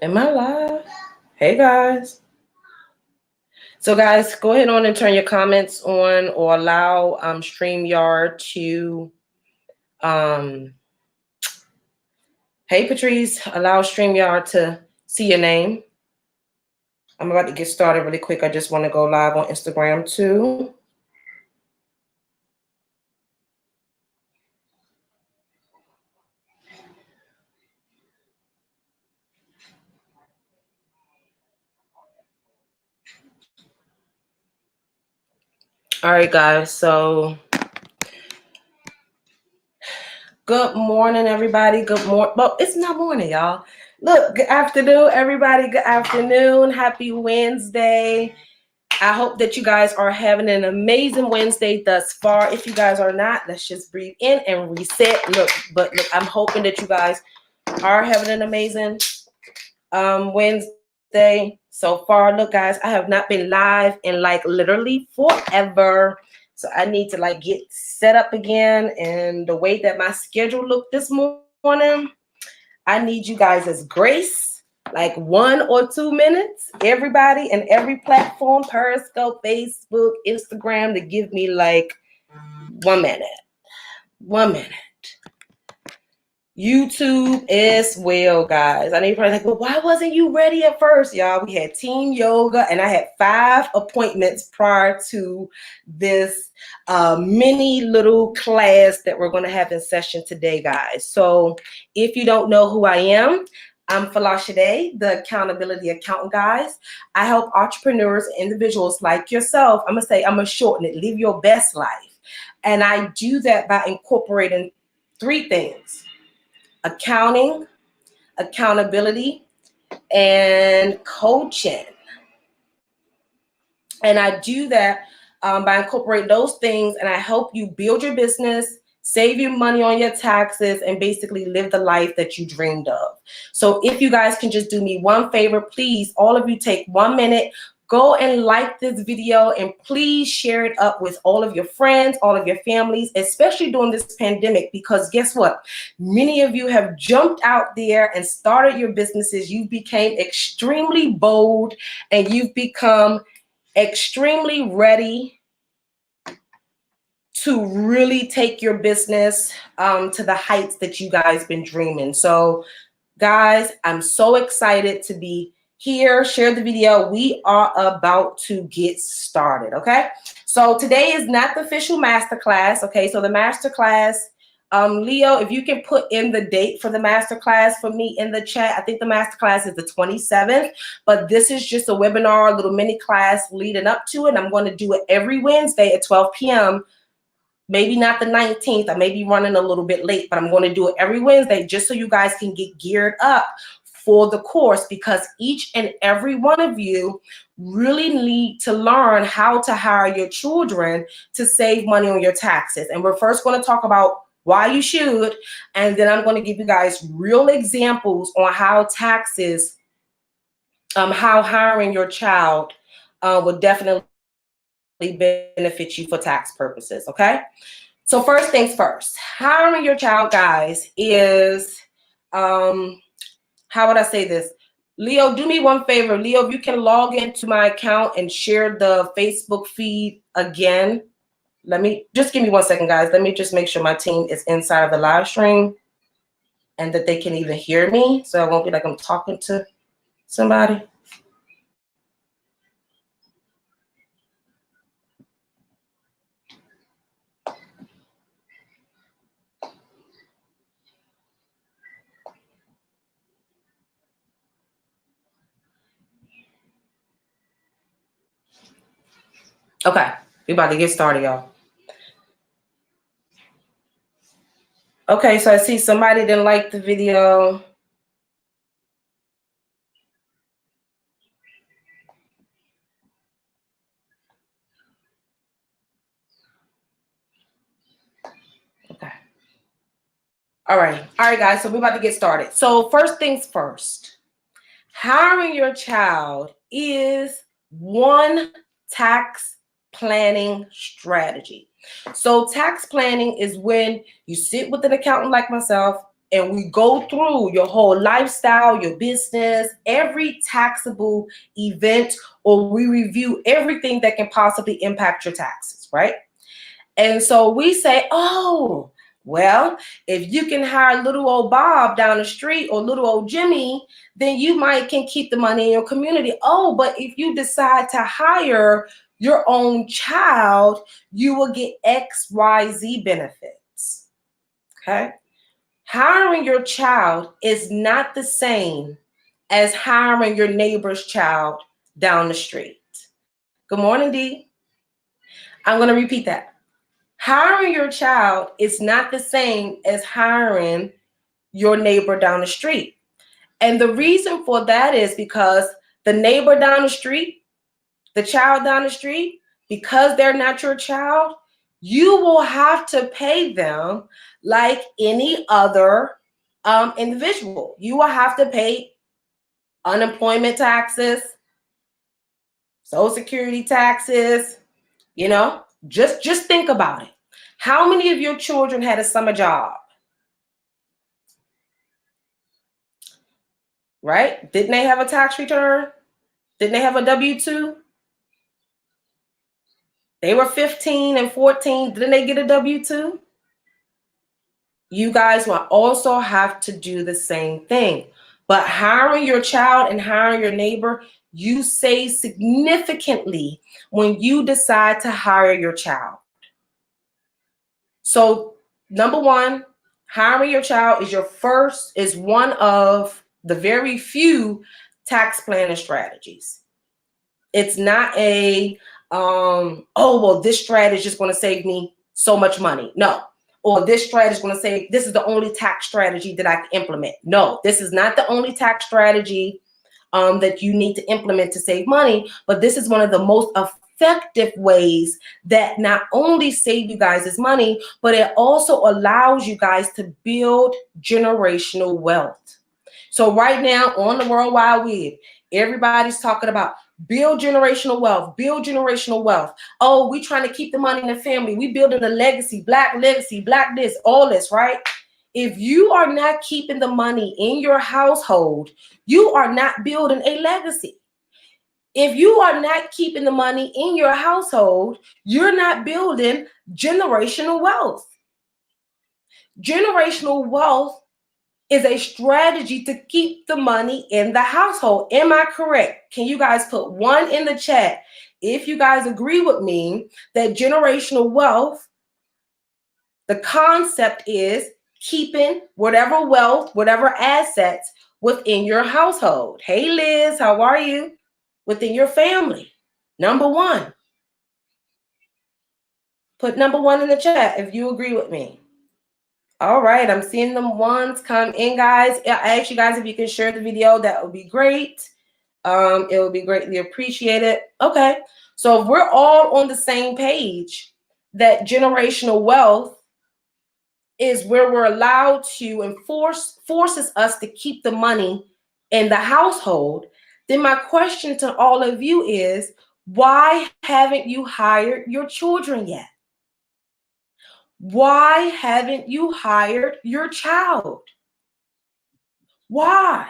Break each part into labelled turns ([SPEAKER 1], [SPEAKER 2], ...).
[SPEAKER 1] Am I live? Hey guys. So guys, go ahead on and turn your comments on or allow StreamYard to hey Patrice, allow StreamYard to see your name. I'm about to get started really quick. I just want to go live on Instagram too. All right, guys. So good morning, everybody. Good morning. Well, it's not morning, y'all. Look, good afternoon, everybody. Good afternoon. Happy Wednesday. I hope that you guys are having an amazing Wednesday thus far. If you guys are not, let's just breathe in and reset. Look, I'm hoping that you guys are having an amazing Wednesday so far. Look, guys, I have not been live in like literally forever. So I need to like get set up again. And the way that my schedule looked this morning, I need you guys as grace, like 1 or 2 minutes, everybody and every platform, Periscope, Facebook, Instagram, to give me like 1 minute. 1 minute. YouTube as well, guys. I know you're probably like, well, why wasn't you ready at first, y'all? We had team yoga, and I had 5 appointments prior to this mini little class that we're going to have in session today, guys. So if you don't know who I am, I'm Falashade, the accountability accountant, guys. I help entrepreneurs and individuals like yourself. I'm going to shorten it, live your best life. And I do that by incorporating 3 things: accounting, accountability, and coaching. And I do that by incorporating those things, and I help you build your business, save your money on your taxes, and basically live the life that you dreamed of. So if you guys can just do me one favor, please, all of you take 1 minute, go and like this video, and please share it up with all of your friends, all of your families, especially during this pandemic, because guess what? Many of you have jumped out there and started your businesses. You became extremely bold, and you've become extremely ready to really take your business to the heights that you guys been dreaming. So guys, I'm so excited to be here. Share the video. We are about to get started. Okay, so today is not the official masterclass. Okay, so the masterclass, Leo, if you can put in the date for the masterclass for me in the chat. I think the masterclass is the 27th, but this is just a webinar, a little mini class leading up to it. I'm going to do it every Wednesday at 12 p.m. Maybe not the 19th. I may be running a little bit late, but I'm going to do it every Wednesday just so you guys can get geared up for the course, because each and every one of you really need to learn how to hire your children to save money on your taxes. And we're first going to talk about why you should, and then I'm going to give you guys real examples on how taxes, how hiring your child would definitely benefit you for tax purposes. Okay, so first things first, hiring your child, guys, is how would I say this? Leo, do me one favor. Leo, if you can log into my account and share the Facebook feed again. Let me just give me 1 second, guys. Let me just make sure my team is inside of the live stream and that they can even hear me, so I won't be like I'm talking to somebody. Okay, we about to get started, y'all. Okay, so I see somebody didn't like the video. Okay. All right, guys, so we're about to get started. So first things first, hiring your child is one tax planning strategy. So tax planning is when you sit with an accountant like myself and we go through your whole lifestyle, your business, every taxable event, or we review everything that can possibly impact your taxes, right? And so we say, oh, well, if you can hire little old Bob down the street or little old Jimmy, then you might can keep the money in your community. Oh, but if you decide to hire your own child, you will get XYZ benefits. Okay. Hiring your child is not the same as hiring your neighbor's child down the street. Good morning, Dee. I'm going to repeat that. Hiring your child is not the same as hiring your neighbor down the street. And the reason for that is because the neighbor down the street, the child down the street, because they're not your child, you will have to pay them like any other individual. You will have to pay unemployment taxes, Social Security taxes, you know, just think about it. How many of your children had a summer job? Right? Didn't they have a tax return? Didn't they have a W-2? They were 15 and 14. Didn't they get a W-2? You guys will also have to do the same thing. But hiring your child and hiring your neighbor, you save significantly when you decide to hire your child. So number one, hiring your child is one of the very few tax planning strategies. It's not a, oh, well, this strategy is just going to save me so much money. No. Or this strategy is going to say, this is the only tax strategy that I can implement. No, this is not the only tax strategy that you need to implement to save money, but this is one of the most effective ways that not only save you guys this money, but it also allows you guys to build generational wealth. So right now on the World Wide Web, everybody's talking about build generational wealth, build generational wealth. Oh, we trying to keep the money in the family. We building a legacy, black this, all this, right? If you are not keeping the money in your household, you are not building a legacy. If you are not keeping the money in your household, you're not building generational wealth. Generational wealth is a strategy to keep the money in the household. Am I correct? Can you guys put 1 in the chat if you guys agree with me that generational wealth, the concept is keeping whatever wealth, whatever assets within your household. Hey, Liz, how are you? Within your family. Number 1. Put number 1 in the chat if you agree with me. All right, I'm seeing them ones come in, guys. I ask you guys if you can share the video, that would be great. It would be greatly appreciated. Okay, so if we're all on the same page that generational wealth is where we're allowed to and forces us to keep the money in the household, then my question to all of you is, why haven't you hired your children yet? Why haven't you hired your child? Why?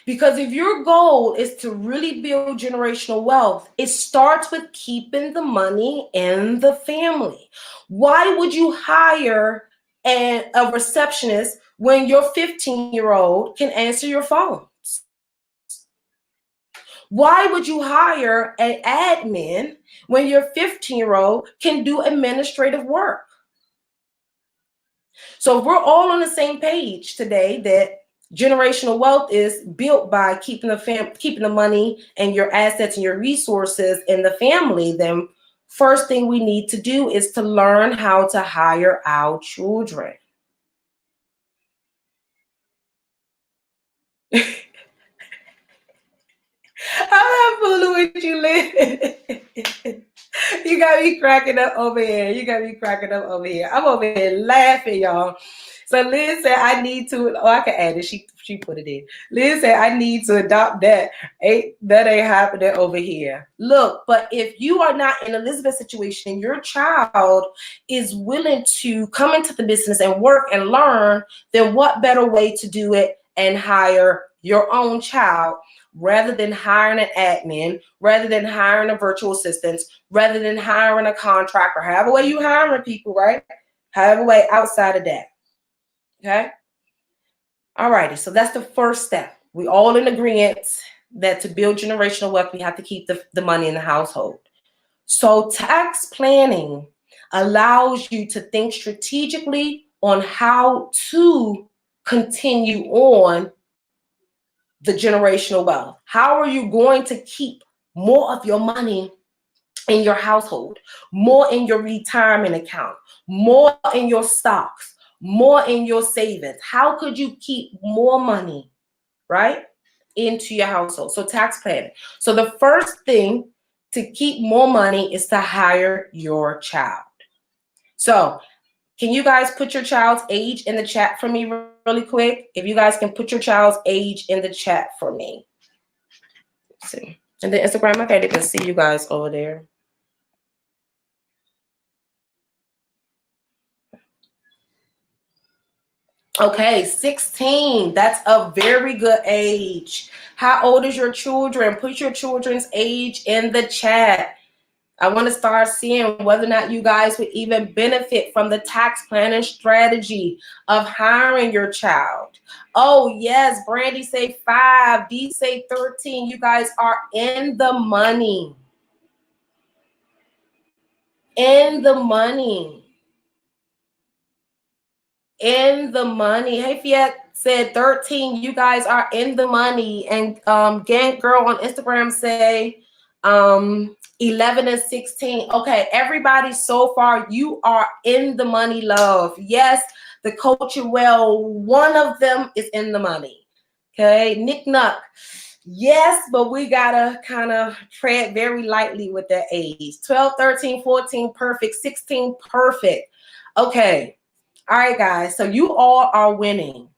[SPEAKER 1] Because if your goal is to really build generational wealth, it starts with keeping the money in the family. Why would you hire a receptionist when your 15-year-old can answer your phones? Why would you hire an admin when your 15-year-old can do administrative work? So we're all on the same page today that generational wealth is built by keeping the money and your assets and your resources in the family. Then first thing we need to do is to learn how to hire our children. I'm not fooling with you, Liz. You got me cracking up over here. I'm over here laughing, y'all. So Liz said, I need to, oh, I can add it. She put it in. Liz said, I need to adopt that. That ain't happening over here. Look, but if you are not in Elizabeth's situation, your child is willing to come into the business and work and learn, then what better way to do it and hire your own child rather than hiring an admin, rather than hiring a virtual assistant, rather than hiring a contractor, however way you hiring people, right? However way outside of that. Okay. All righty. So that's the first step. We all in agreement that to build generational wealth, we have to keep the money in the household. So tax planning allows you to think strategically on how to continue on the generational wealth. How are you going to keep more of your money in your household, more in your retirement account, more in your stocks, more in your savings? How could you keep more money, right, into your household? So tax planning. So the first thing to keep more money is to hire your child. So can you guys put your child's age in the chat for me really quick? If you guys can put your child's age in the chat for me. Let's see. And then Instagram, I can't even see you guys over there. Okay, 16. That's a very good age. How old is your children? Put your children's age in the chat. I want to start seeing whether or not you guys would even benefit from the tax planning strategy of hiring your child. Oh, yes. Brandy say 5. D say 13. You guys are in the money. In the money. In the money. Hey, Fiat said 13. You guys are in the money. And Gank Girl on Instagram say 11 and 16. Okay, everybody so far, you are in the money, love. Yes, the Culture Well, one of them is in the money. Okay, Nick Nuck. Yes, but we gotta kind of tread very lightly with that age. 12, 13, 14, perfect. 16, perfect. Okay. All right, guys. So you all are winning.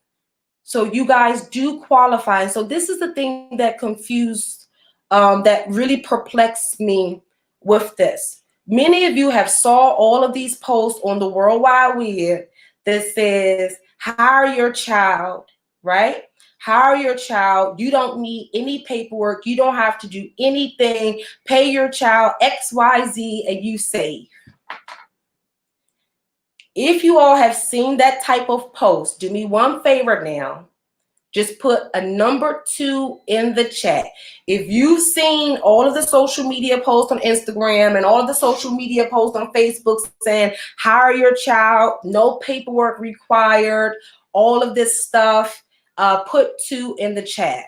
[SPEAKER 1] So you guys do qualify. So this is the thing that confused, that really perplexed me with this. Many of you have saw all of these posts on the World Wide Web that says, hire your child, right? Hire your child. You don't need any paperwork. You don't have to do anything. Pay your child XYZ and you save. If you all have seen that type of post, do me one favor now. Just put a number 2 in the chat. If you've seen all of the social media posts on Instagram and all of the social media posts on Facebook saying, hire your child, no paperwork required, all of this stuff, put 2 in the chat.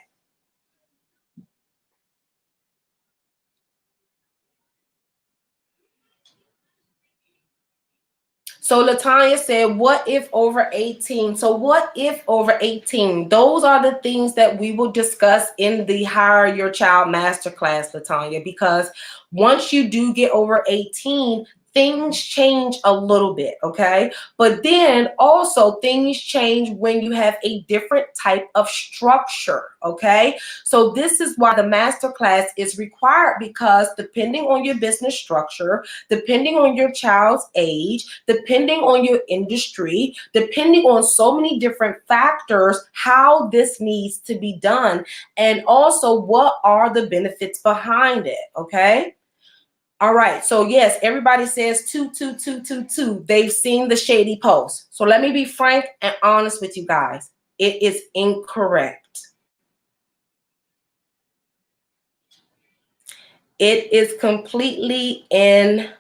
[SPEAKER 1] So Latanya said, what if over 18? So what if over 18? Those are the things that we will discuss in the Hire Your Child Masterclass, Latanya, because once you do get over 18, things change a little bit, okay? But then also things change when you have a different type of structure, okay? So this is why the masterclass is required, because depending on your business structure, depending on your child's age, depending on your industry, depending on so many different factors, how this needs to be done, and also what are the benefits behind it, okay? All right, so yes, everybody says 2, 2, 2, 2, 2. They've seen the shady post. So let me be frank and honest with you guys. It is incorrect. It is completely incorrect.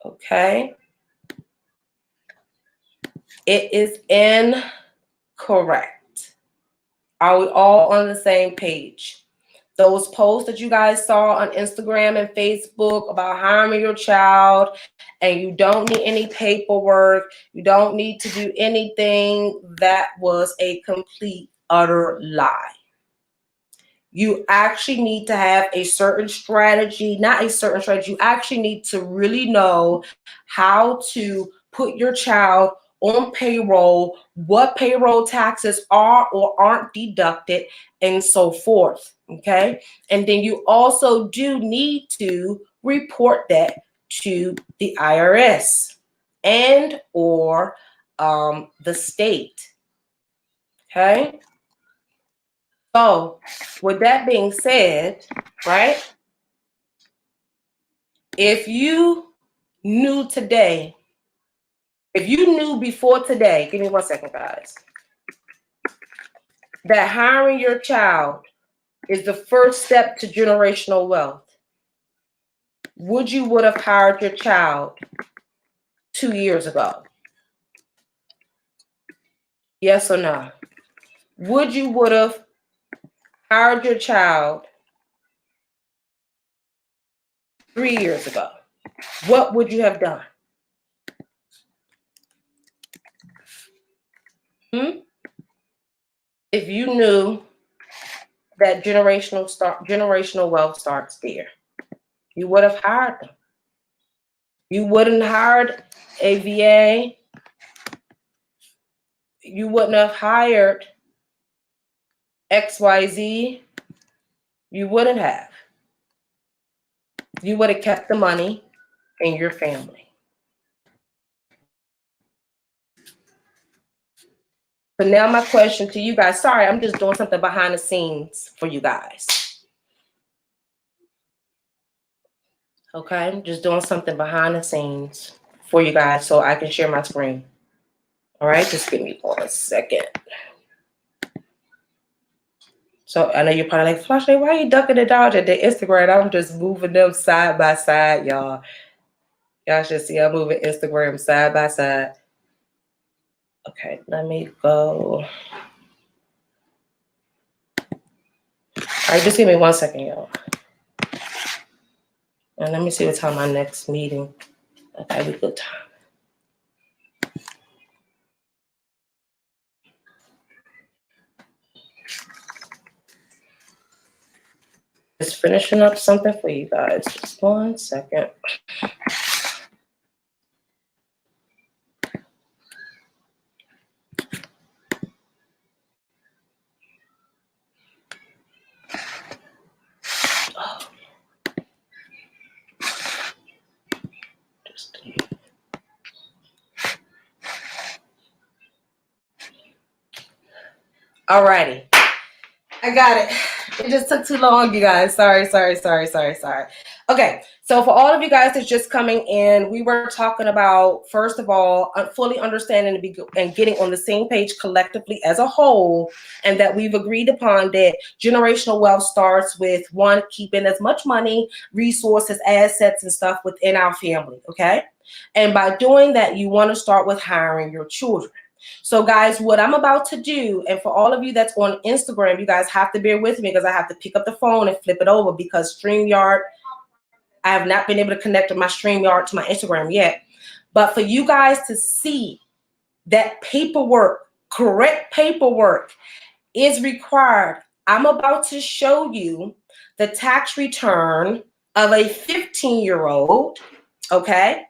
[SPEAKER 1] Okay? It is incorrect. Are we all on the same page? Those posts that you guys saw on Instagram and Facebook about hiring your child, and you don't need any paperwork, you don't need to do anything, that was a complete, utter lie. You actually need to have a certain strategy, not a certain strategy. You actually need to really know how to put your child on payroll, what payroll taxes are or aren't deducted, and so forth, okay? And then you also do need to report that to the IRS and or the state, okay? So with that being said, right, if you knew today, if you knew before today, give me 1 second, guys, that hiring your child is the first step to generational wealth, would have hired your child 2 years ago? Yes or no? Would have hired your child 3 years ago? What would you have done? If you knew that generational wealth starts there, you would have hired them. You wouldn't hired a VA. You wouldn't have hired XYZ. You wouldn't have. You would have kept the money in your family. So now my question to you guys, sorry, I'm just doing something behind the scenes for you guys. Okay, I'm just doing something behind the scenes for you guys so I can share my screen. All right, just give me 1 second. So I know you're probably like, Flashlight, why are you ducking and dodging the Instagram? I'm just moving them side by side, y'all. Y'all should see I'm moving Instagram side by side. Okay, let me go. All right, just give me 1 second, y'all. And let me see what time my next meeting. Okay, we good time. Just finishing up something for you guys. Just 1 second. All righty. I got it. It just took too long, you guys. Sorry. Okay, so for all of you guys that's just coming in, we were talking about, first of all, fully understanding and getting on the same page collectively as a whole, and that we've agreed upon that generational wealth starts with, one, keeping as much money, resources, assets, and stuff within our family, okay? And by doing that, you want to start with hiring your children. So guys, what I'm about to do, and for all of you that's on Instagram, you guys have to bear with me because I have to pick up the phone and flip it over because StreamYard, I have not been able to connect my StreamYard to my Instagram yet. But for you guys to see that paperwork, correct paperwork is required, I'm about to show you the tax return of a 15-year-old, okay,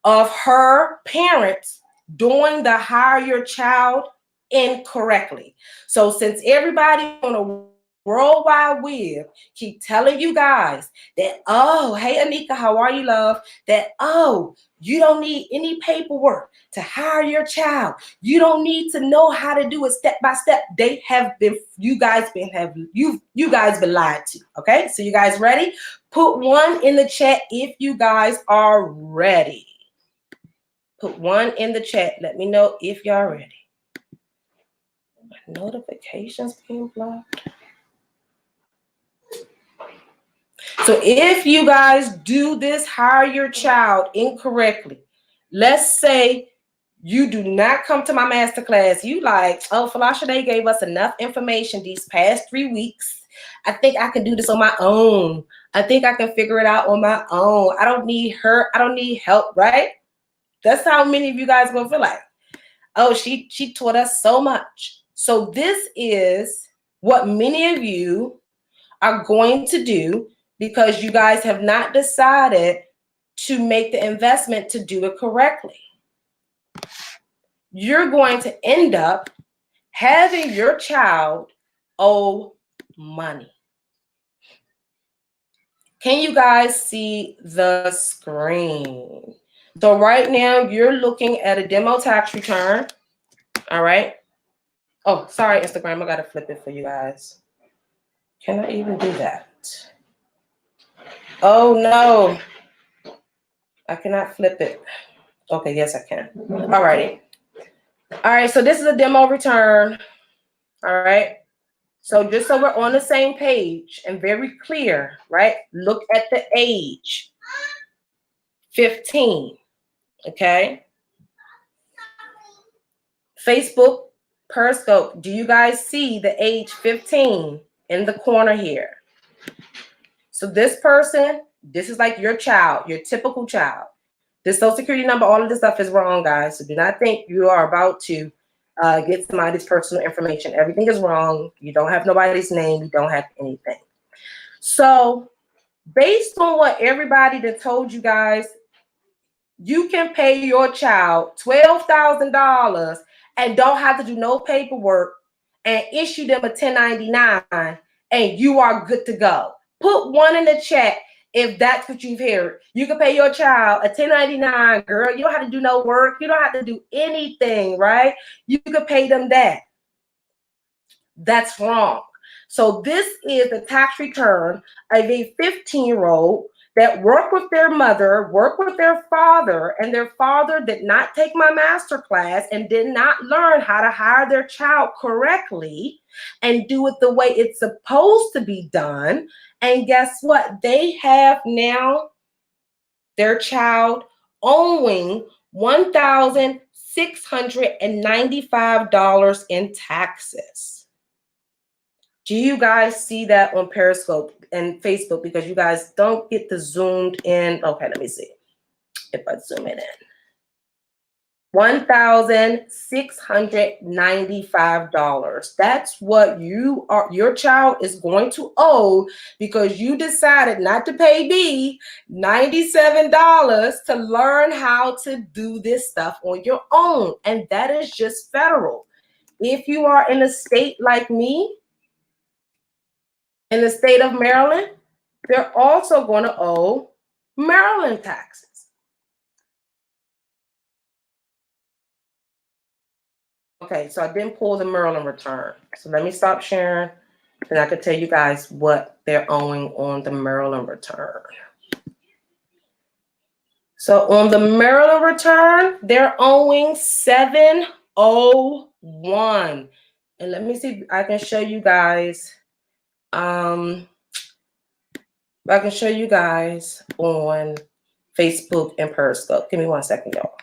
[SPEAKER 1] of her parents doing the hire your child incorrectly. So since everybody on a World Wide Web keep telling you guys that, oh, hey, Anika, how are you, love? That, oh, you don't need any paperwork to hire your child. You don't need to know how to do it step by step. They have been, you guys been lied to. Okay, so you guys ready? Put 1 in the chat if you guys are ready. Put 1 in the chat. Let me know if y'all ready. My notifications being blocked. So if you guys do this, hire your child incorrectly. Let's say you do not come to my masterclass. You like, oh, Flashlight gave us enough information these past 3 weeks. I think I can do this on my own. I think I can figure it out on my own. I don't need her. I don't need help, right? That's how many of you guys are gonna feel like, oh, she taught us so much. So this is what many of you are going to do because you guys have not decided to make the investment to do it correctly. you're going to end up having your child owe money. Can you guys see the screen? So right now you're looking at a demo tax return. All right. Oh, sorry, Instagram. I got to flip it for you guys. Can I even do that? Oh, no. I cannot flip it. Okay, yes, I can. All righty. All right, so this is a demo return. All right. So just so we're on the same page and very clear, right? Look at the age. 15. Okay. Facebook, Periscope, do you guys see the age 15 in the corner here? So this person, this is like your child, your typical child. This social security number, all of this stuff is wrong, guys. So do not think you are about to get somebody's personal information. Everything is wrong. You don't have nobody's name. You don't have anything. So based on what everybody that told you guys, you can pay your child $12,000 and don't have to do no paperwork and issue them a 1099 and you are good to go. Put one in the chat if that's what you've heard. You can pay your child a 1099, girl. You don't have to do no work. You don't have to do anything, right? You can pay them that. That's wrong. So this is the tax return of a 15-year-old that worked with their mother, worked with their father, and their father did not take my master class and did not learn how to hire their child correctly and do it the way it's supposed to be done. And guess what? They have now their child owing $1,695 in taxes. Do you guys see that on Periscope and Facebook? Because you guys don't get the zoomed in. Okay, let me see if I zoom it in. $1,695. That's what your child is going to owe because you decided not to pay B $97 to learn how to do this stuff on your own. And that is just federal. If you are in a state like me, in the state of Maryland, they're also going to owe Maryland taxes. Okay, so I didn't pull the Maryland return. So let me stop sharing, and I can tell you guys what they're owing on the Maryland return. So on the Maryland return, they're owing $701. And let me see if I can show you guys. I can show you guys on Facebook and Periscope. Give me 1 second, y'all.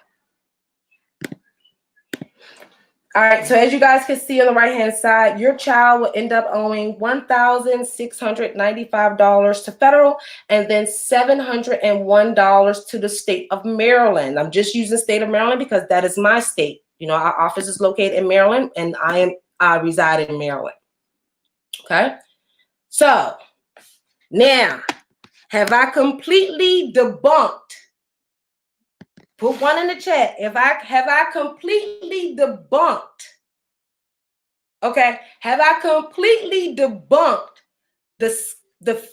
[SPEAKER 1] All right, so as you guys can see on the right-hand side, your child will end up owing $1,695 to federal and then $701 to the state of Maryland. I'm just using state of Maryland because that is my state. You know, our office is located in Maryland and I reside in Maryland. Okay, so now, have I completely debunked? Put one in the chat. Have I completely debunked? Okay, have I completely debunked the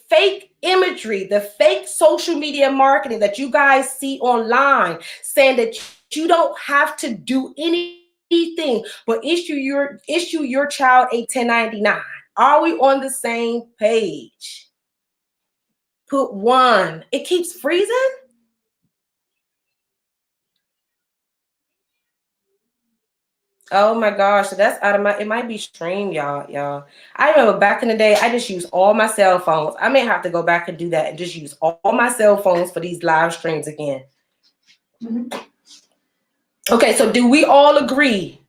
[SPEAKER 1] fake imagery, the fake social media marketing that you guys see online, saying that you don't have to do anything but issue your child a 1099? Are we on the same page? Put one. It keeps freezing. Oh my gosh, so that's out of my, it might be stream, y'all. I remember back in the day, I just used all my cell phones. I may have to go back and do that and just use all my cell phones for these live streams again. Okay, so do we all agree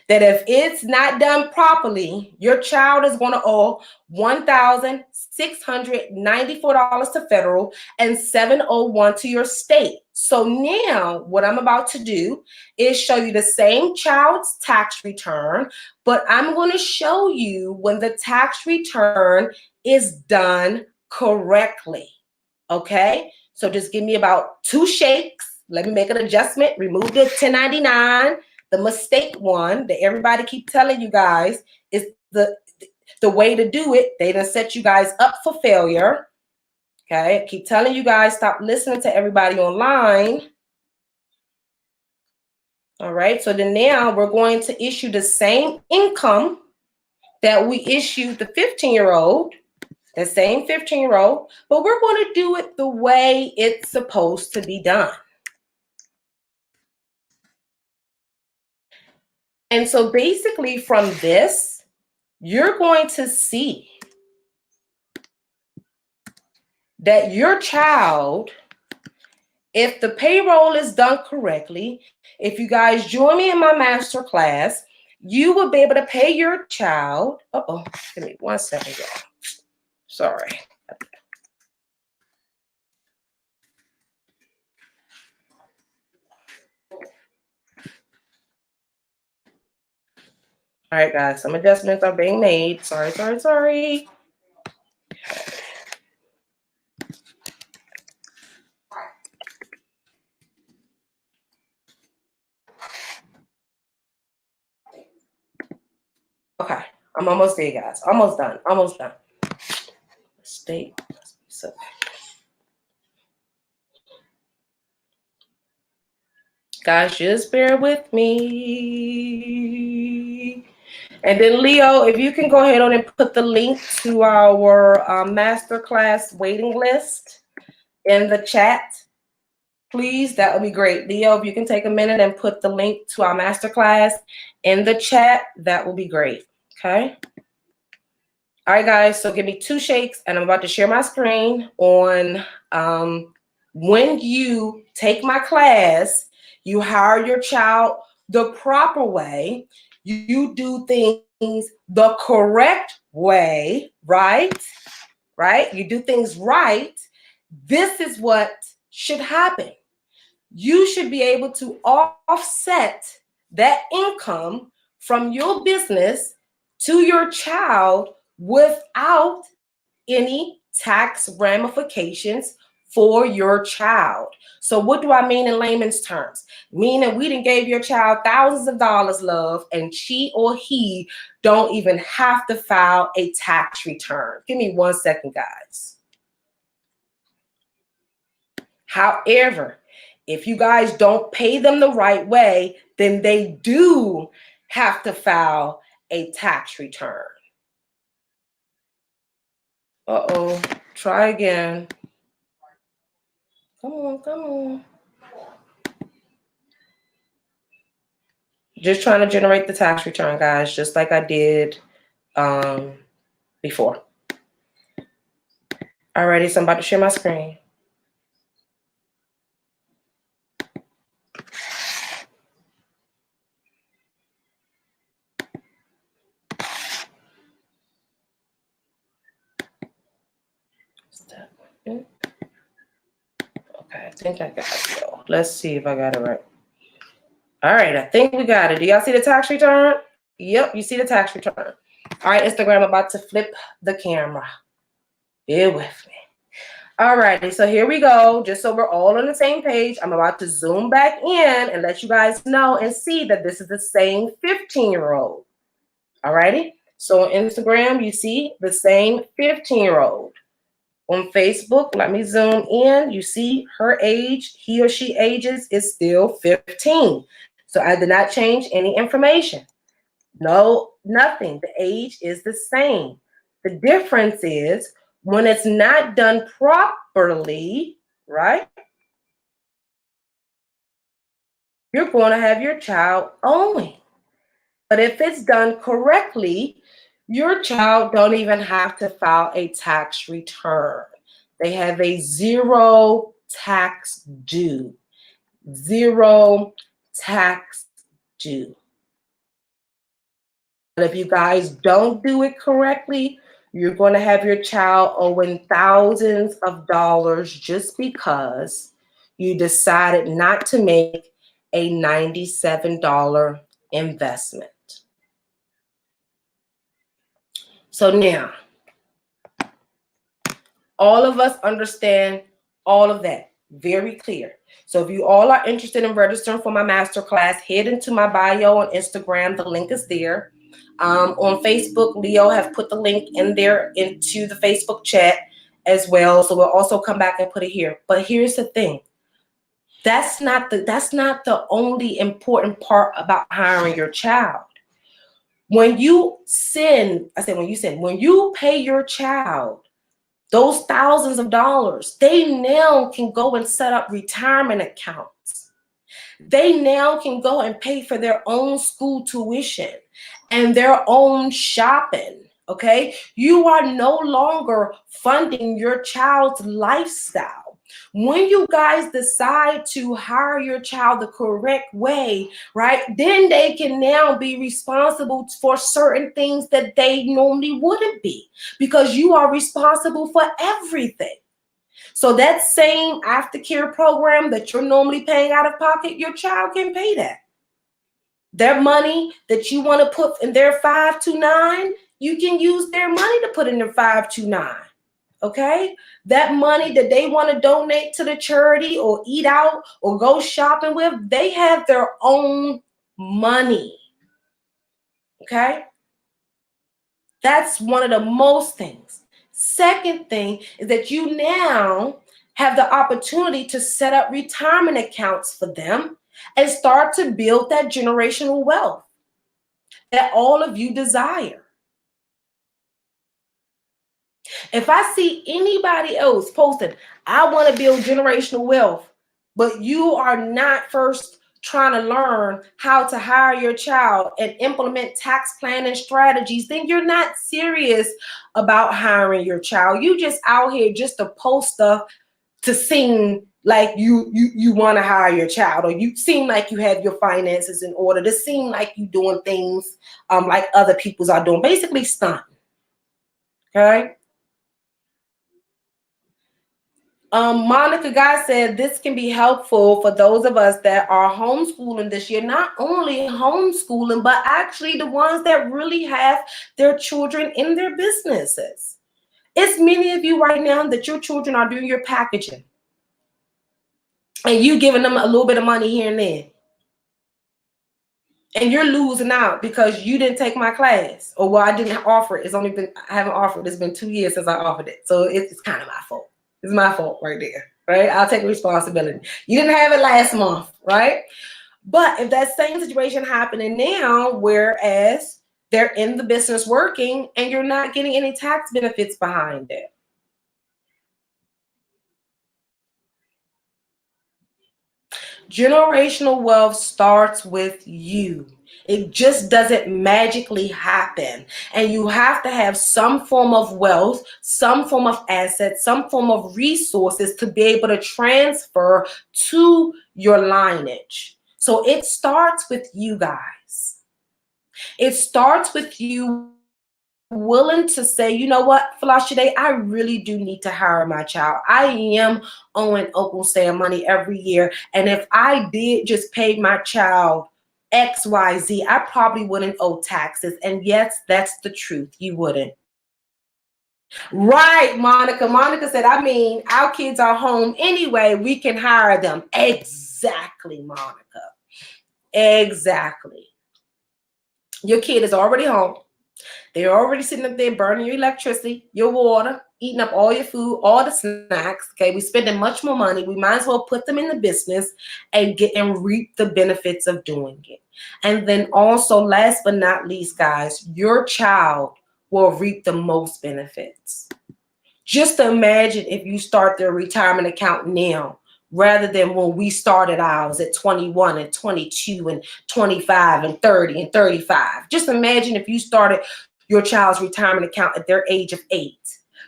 [SPEAKER 1] that if it's not done properly, your child is going to owe $1,694 to federal and $701 to your state? So now what I'm about to do is show you the same child's tax return, but I'm going to show you when the tax return is done correctly. Okay, so just give me about 2 shakes. Let me make an adjustment. Remove the 1099. The mistake one that everybody keep telling you guys is the way to do it. They done set you guys up for failure. Okay, keep telling you guys, stop listening to everybody online. All right, so then now we're going to issue the same income that we issued the 15-year-old, the same 15-year-old, but we're going to do it the way it's supposed to be done. And so basically from this, you're going to see that your child, if the payroll is done correctly, if you guys join me in my master class, you will be able to pay your child. Uh-oh, give me 1 second, y'all. Sorry. All right, guys, some adjustments are being made. Sorry. Okay, I'm almost there, guys. Almost done. State. So, guys, just bear with me. And then Leo, if you can go ahead on and put the link to our masterclass waiting list in the chat, please, that would be great. Leo, if you can take a minute and put the link to our masterclass in the chat, that will be great. Okay. All right, guys, so give me 2 shakes and I'm about to share my screen on when you take my class, you hire your child the proper way. You do things the correct way, right? Right? You do things right. This is what should happen. You should be able to offset that income from your business to your child without any tax ramifications for your child. So what do I mean in layman's terms? Meaning we done gave your child thousands of dollars, love, and she or he don't even have to file a tax return. Give me 1 second, guys. However, if you guys don't pay them the right way, then they do have to file a tax return. Uh-oh, try again. Come on. Just trying to generate the tax return, guys, just like I did before. Alrighty, so I'm about to share my screen. Okay, I think I got it. Let's see if I got it right. All right, I think we got it. Do y'all see the tax return? Yep, you see the tax return. All right, Instagram, I'm about to flip the camera. Bear with me. All righty, so here we go. Just so we're all on the same page, I'm about to zoom back in and let you guys know and see that this is the same 15-year-old. All righty, so on Instagram, you see the same 15-year-old. On Facebook, let me zoom in. You see her age, he or she ages is still 15. So I did not change any information. No, nothing. The age is the same. The difference is when it's not done properly, right? You're going to have your child owing. But if it's done correctly, your child don't even have to file a tax return. They have a zero tax due. Zero tax due. But if you guys don't do it correctly, you're going to have your child owing thousands of dollars just because you decided not to make a $97 investment. So now, all of us understand all of that. Very clear. So if you all are interested in registering for my masterclass, head into my bio on Instagram. The link is there. On Facebook, Leo have put the link in there into the Facebook chat as well. So we'll also come back and put it here. But here's the thing. That's not the only important part about hiring your child. When you when you pay your child those thousands of dollars, they now can go and set up retirement accounts. They now can go and pay for their own school tuition and their own shopping. Okay, you are no longer funding your child's lifestyle. When you guys decide to hire your child the correct way, right, then they can now be responsible for certain things that they normally wouldn't be, because you are responsible for everything. So that same aftercare program that you're normally paying out of pocket, your child can pay that. Their money that you want to put in their 529, you can use their money to put in their 529. Okay, that money that they want to donate to the charity or eat out or go shopping with, they have their own money. Okay, that's one of the most things. Second thing is that you now have the opportunity to set up retirement accounts for them and start to build that generational wealth that all of you desire. If I see anybody else posting, I want to build generational wealth, but you are not first trying to learn how to hire your child and implement tax planning strategies, then you're not serious about hiring your child. You just out here just to post stuff to seem like you want to hire your child, or you seem like you have your finances in order, to seem like you doing things like other people's are doing, basically stunting. Okay. Monica Guy said this can be helpful for those of us that are homeschooling this year. Not only homeschooling, but actually the ones that really have their children in their businesses. It's many of you right now that your children are doing your packaging and you giving them a little bit of money here and there. And you're losing out because you didn't take my class, or well, I didn't offer it. I haven't offered. It's been 2 years since I offered it. So it's kind of my fault. It's my fault right there, right? I'll take responsibility. You didn't have it last month, right? But if that same situation happening now, whereas they're in the business working and you're not getting any tax benefits behind it. Generational wealth starts with you. It just doesn't magically happen. And you have to have some form of wealth, some form of assets, some form of resources to be able to transfer to your lineage. So it starts with you guys. It starts with you willing to say, you know what, Flashade, I really do need to hire my child. I am owing Uncle Sam money every year. And if I did just pay my child XYZ, I probably wouldn't owe taxes. And yes, that's the truth. You wouldn't. Right, Monica. Monica said, I mean, our kids are home anyway. We can hire them. Exactly, Monica. Exactly. Your kid is already home. They're already sitting up there burning your electricity, your water, eating up all your food, all the snacks. Okay, we're spending much more money. We might as well put them in the business and reap the benefits of doing it. And then also, last but not least, guys, your child will reap the most benefits. Just imagine if you start their retirement account now, rather than when we started ours at 21 and 22 and 25 and 30 and 35. Just imagine if you started your child's retirement account at their age of 8.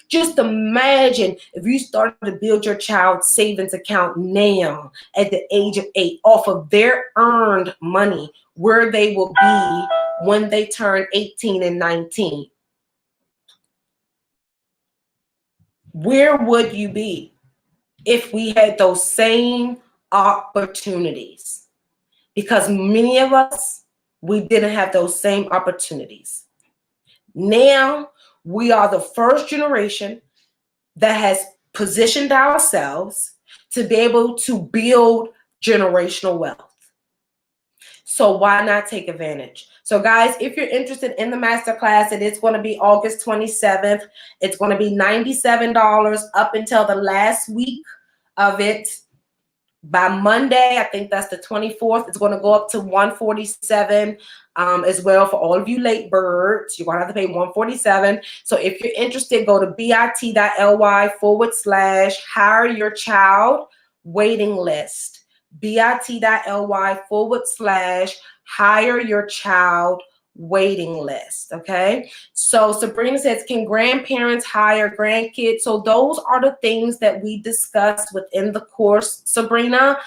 [SPEAKER 1] Just imagine if you started to build your child's savings account now at the age of 8 off of their earned money, where they will be when they turn 18 and 19. Where would you be if we had those same opportunities? Because many of us, we didn't have those same opportunities. Now we are the first generation that has positioned ourselves to be able to build generational wealth. So why not take advantage? So guys, if you're interested in the masterclass, it is going to be August 27th. It's going to be $97 up until the last week of it. By Monday, I think that's the 24th, it's going to go up to $147 as well for all of you late birds. You're going to have to pay $147. So if you're interested, go to bit.ly/hire your child waiting list. bit.ly/hire your child waiting list. Okay, so Sabrina says, can grandparents hire grandkids? So those are the things that we discussed within the course, Sabrina.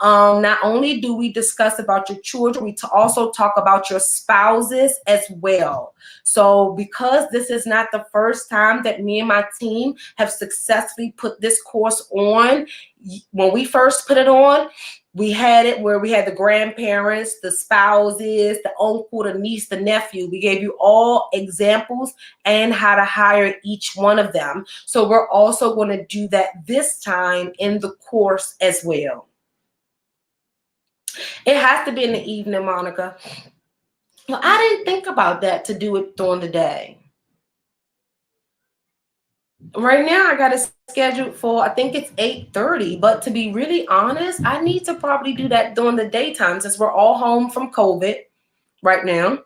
[SPEAKER 1] Not only do we discuss about your children, we also talk about your spouses as well. So because this is not the first time that me and my team have successfully put this course on, when we first put it on, we had it where we had the grandparents, the spouses, the uncle, the niece, the nephew. We gave you all examples and how to hire each one of them. So we're also going to do that this time in the course as well. It has to be in the evening, Monica. Well, I didn't think about that to do it during the day. Right now, I got it scheduled for, I think it's 8:30. But to be really honest, I need to probably do that during the daytime since we're all home from COVID right now.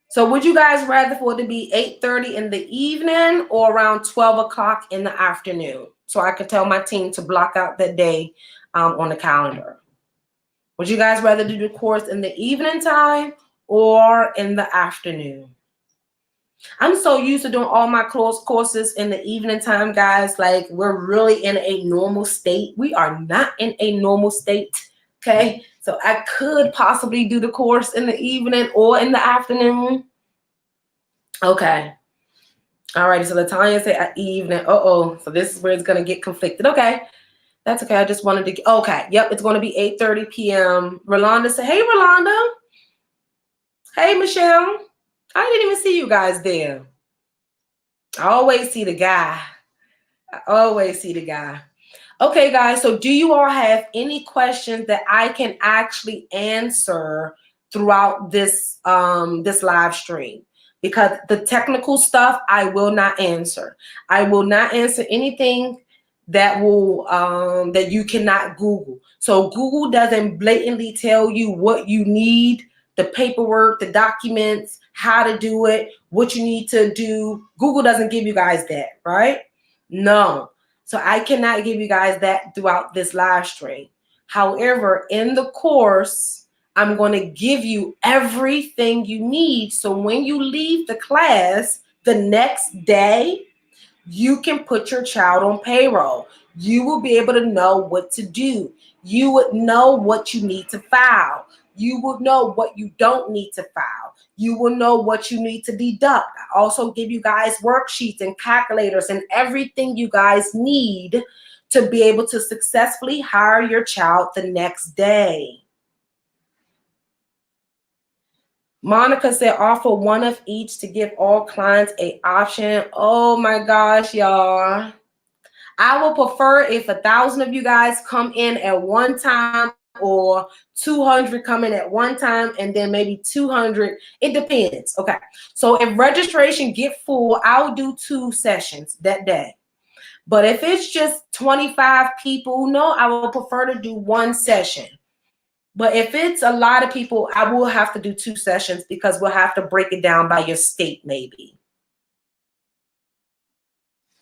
[SPEAKER 1] So would you guys rather for it to be 8:30 in the evening or around 12 o'clock in the afternoon? So I could tell my team to block out that day on the calendar. Would you guys rather do the course in the evening time or in the afternoon? I'm so used to doing all my courses in the evening time, guys. Like, we're really in a normal state. We are not in a normal state, okay? So I could possibly do the course in the evening or in the afternoon. Okay. All right, so Latanya said evening. So this is where it's going to get conflicted. Okay. That's okay. I just wanted to, okay. Yep, it's going to be 8:30 p.m. Rolanda said, hey, Rolanda. Hey, Michelle. I didn't even see you guys there. I always see the guy. Okay, guys. So do you all have any questions that I can actually answer throughout this this live stream? Because the technical stuff I will not answer. I will not answer anything that will that you cannot Google. So Google doesn't blatantly tell you what you need, the paperwork, the documents, how to do it, what you need to do. Google doesn't give you guys that, right? No. So I cannot give you guys that throughout this live stream. However, in the course, I'm going to give you everything you need. So when you leave the class the next day, you can put your child on payroll. You will be able to know what to do. You would know what you need to file. You will know what you don't need to file. You will know what you need to deduct. I also give you guys worksheets and calculators and everything you guys need to be able to successfully hire your child the next day. Monica said, offer one of each to give all clients an option. Oh my gosh, y'all. I will prefer if 1,000 of you guys come in at one time or 200 come in at one time and then maybe 200. It depends. Okay. So if registration get full, I'll do 2 sessions that day. But if it's just 25 people, no, I will prefer to do 1 session. But if it's a lot of people, I will have to do 2 sessions because we'll have to break it down by your state maybe.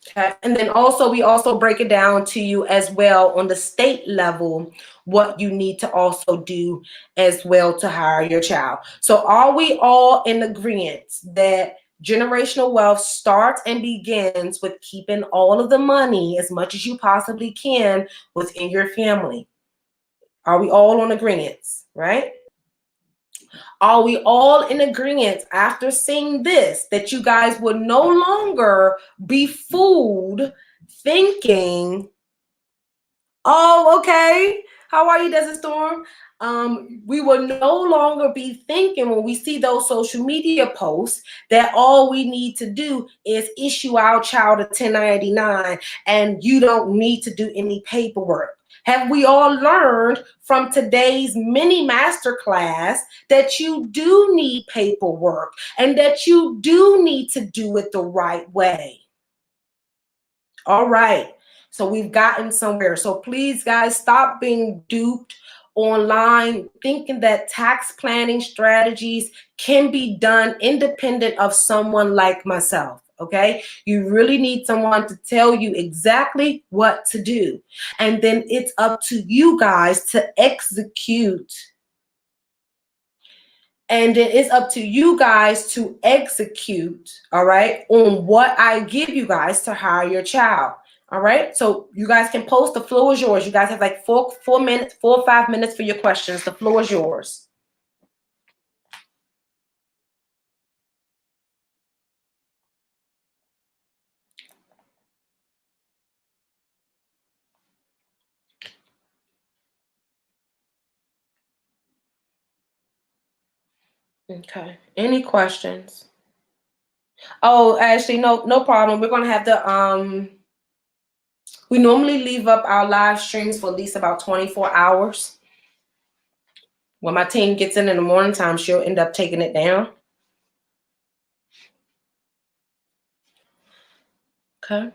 [SPEAKER 1] Okay. And then also, we also break it down to you as well on the state level, what you need to also do as well to hire your child. So are we all in agreement that generational wealth starts and begins with keeping all of the money as much as you possibly can within your family? Are we all on agreement, right? Are we all in agreement after seeing this that you guys would no longer be fooled thinking, oh, okay, How are you, Desert Storm? We will no longer be thinking when we see those social media posts that all we need to do is issue our child a 1099 and you don't need to do any paperwork. Have we all learned from today's mini masterclass that you do need paperwork and that you do need to do it the right way? All right. So we've gotten somewhere. So please, guys, stop being duped online, thinking that tax planning strategies can be done independent of someone like myself. Okay, you really need someone to tell you exactly what to do. And then it's up to you guys to execute. And it is up to you guys to execute, all right, on what I give you guys to hire your child. All right, so you guys can post. The floor is yours. You guys have like 4 minutes, 4 or 5 minutes for your questions. The floor is yours. Okay, any questions? Oh, actually, no problem. We're gonna have to we normally leave up our live streams for at least about 24 hours. When my team gets in the morning time, she'll end up taking it down. Okay.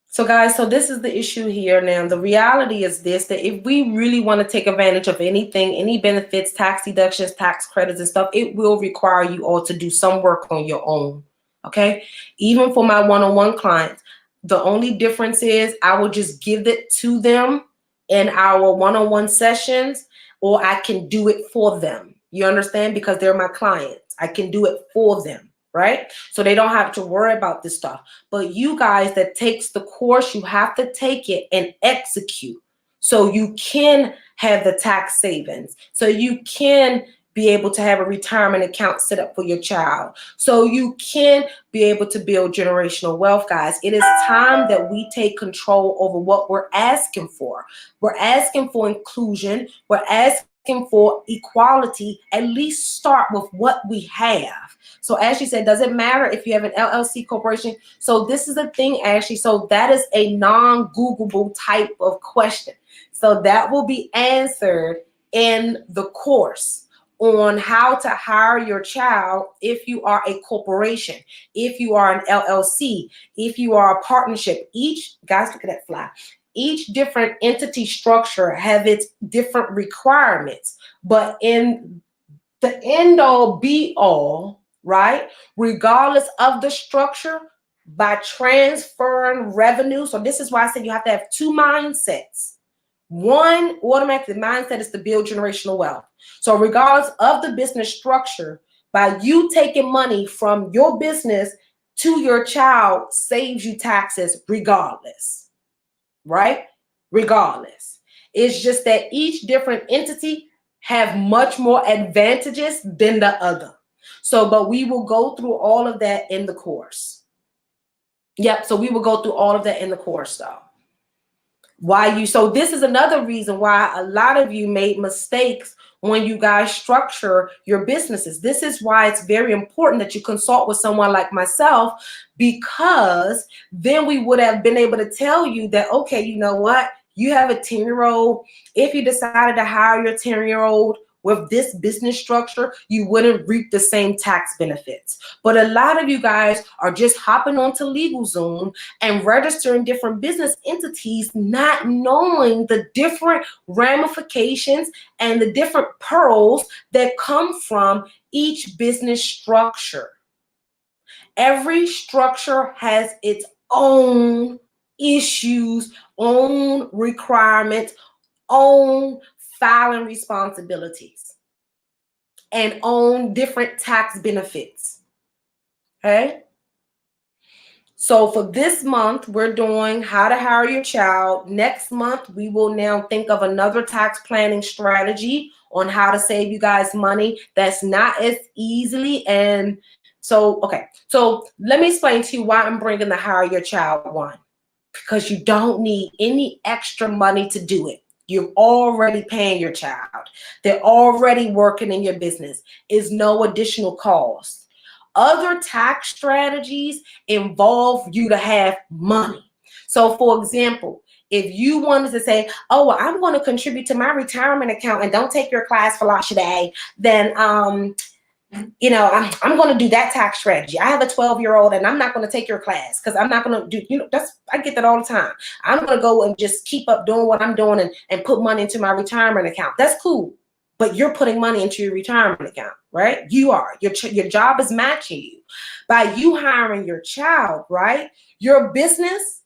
[SPEAKER 1] So guys, so this is the issue here now. The reality is this, that if we really want to take advantage of anything, any benefits, tax deductions, tax credits and stuff, it will require you all to do some work on your own. Okay. Even for my one-on-one clients, the only difference is I will just give it to them in our one-on-one sessions, or I can do it for them. You understand? Because they're my clients. I can do it for them, right? So they don't have to worry about this stuff. But you guys that takes the course, you have to take it and execute so you can have the tax savings, so you can be able to have a retirement account set up for your child, so you can be able to build generational wealth. Guys, it is time that we take control over what we're asking for. We're asking for inclusion. We're asking for equality. At least start with what we have. So as she said, does it matter if you have an LLC corporation? So this is the thing, Ashley. So that is a non-Googleable type of question. So that will be answered in the course on how to hire your child if you are a corporation, if you are an LLC, if you are a partnership. Each, guys, look at that fly. Each different entity structure have its different requirements, but in the end all be all, right? Regardless of the structure, by transferring revenue. So this is why I said you have to have two mindsets. One automatic mindset is to build generational wealth. So regardless of the business structure, by you taking money from your business to your child saves you taxes regardless, right? Regardless. It's just that each different entity have much more advantages than the other. So, but we will go through all of that in the course. Yep, so we will go through all of that in the course though. So this is another reason why a lot of you made mistakes when you guys structure your businesses. This is why it's very important that you consult with someone like myself, because then we would have been able to tell you that, okay, you know what? You have a 10-year-old. If you decided to hire your 10-year-old with this business structure, you wouldn't reap the same tax benefits. But a lot of you guys are just hopping onto LegalZoom and registering different business entities, not knowing the different ramifications and the different pearls that come from each business structure. Every structure has its own issues, own requirements, own filing responsibilities, and own different tax benefits. Okay. So for this month, we're doing how to hire your child. Next month, we will now think of another tax planning strategy on how to save you guys money. That's not as easily. And so, okay. So let me explain to you why I'm bringing the hire your child one. Because you don't need any extra money to do it. You're already paying your child. They're already working in your business. It's no additional cost. Other tax strategies involve you to have money. So for example, if you wanted to say, oh, well, I'm going to contribute to my retirement account and don't take your class for lunch today, then you know, I'm going to do that tax strategy. I have a 12-year-old and I'm not going to take your class because I'm not going to do, you know, I get that all the time. I'm going to go and just keep up doing what I'm doing and put money into my retirement account. That's cool. But you're putting money into your retirement account, right? You are. Your job is matching you. By you hiring your child, right? Your business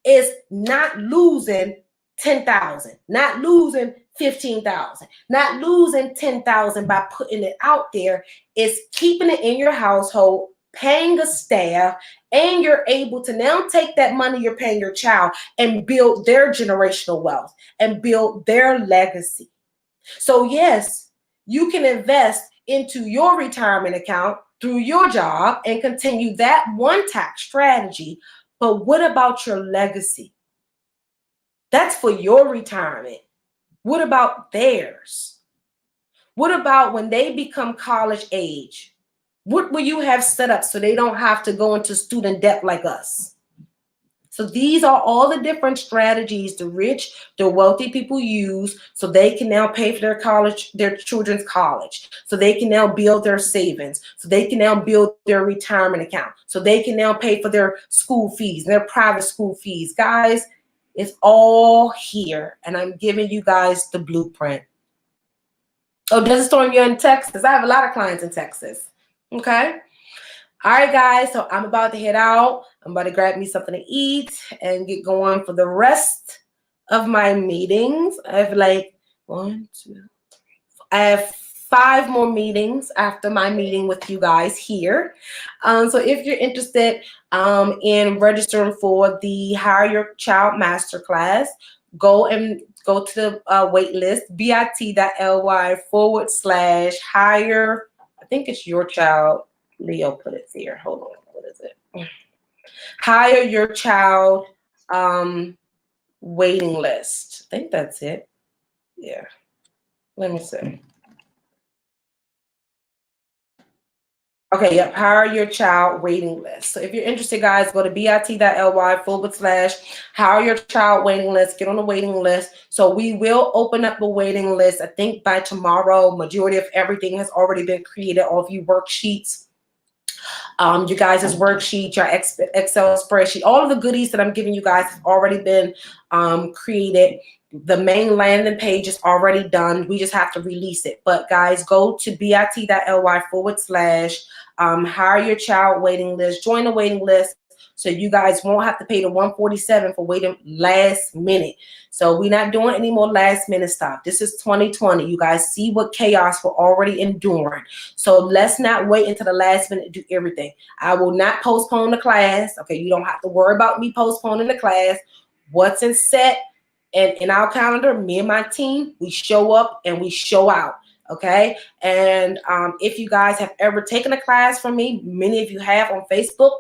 [SPEAKER 1] is not losing 10,000, not losing 15,000, not losing 10,000 by putting it out there. It's keeping it in your household, paying a staff, and you're able to now take that money you're paying your child and build their generational wealth and build their legacy. So yes, you can invest into your retirement account through your job and continue that one tax strategy. But what about your legacy? That's for your retirement. What about theirs? What about when they become college age? What will you have set up so they don't have to go into student debt like us? So these are all the different strategies the rich, the wealthy people use so they can now pay for their college, their children's college. So they can now build their savings. So they can now build their retirement account. So they can now pay for their school fees, their private school fees. Guys, it's all here. And I'm giving you guys the blueprint. Oh, Desert Storm, you're in Texas. I have a lot of clients in Texas. Okay. All right, guys, so I'm about to head out. I'm about to grab me something to eat and get going for the rest of my meetings. I have like 1, 2, 3, 4. I have 5 more meetings after my meeting with you guys here. So if you're interested in registering for the Hire Your Child Masterclass, go to the wait list, bit.ly/hire. I think it's your child. Leo put it there. Hold on. What is it? Hire Your Child waiting list. I think that's it. Yeah. Let me see. Okay, yep. Hire Your Child waiting list. So if you're interested, guys, go to bit.ly/hire your child waiting list. Get on the waiting list. So we will open up a waiting list. I think by tomorrow, majority of everything has already been created. All of you worksheets. You guys' worksheet, your Excel spreadsheet, all of the goodies that I'm giving you guys have already been created. The main landing page is already done. We just have to release it. But guys, go to bit.ly/hire your child waiting list. Join the waiting list so you guys won't have to pay the $147 for waiting last minute. So we're not doing any more last minute stuff. This is 2020. You guys see what chaos we're already enduring. So let's not wait until the last minute to do everything. I will not postpone the class. Okay, you don't have to worry about me postponing the class. What's in set and in our calendar, me and my team, we show up and we show out. Okay, and if you guys have ever taken a class from me, many of you have on Facebook.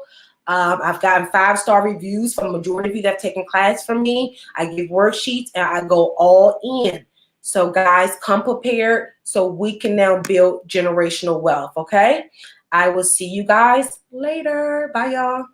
[SPEAKER 1] I've gotten 5-star reviews from the majority of you that have taken class from me. I give worksheets and I go all in. So guys, come prepared so we can now build generational wealth, okay? I will see you guys later. Bye, y'all.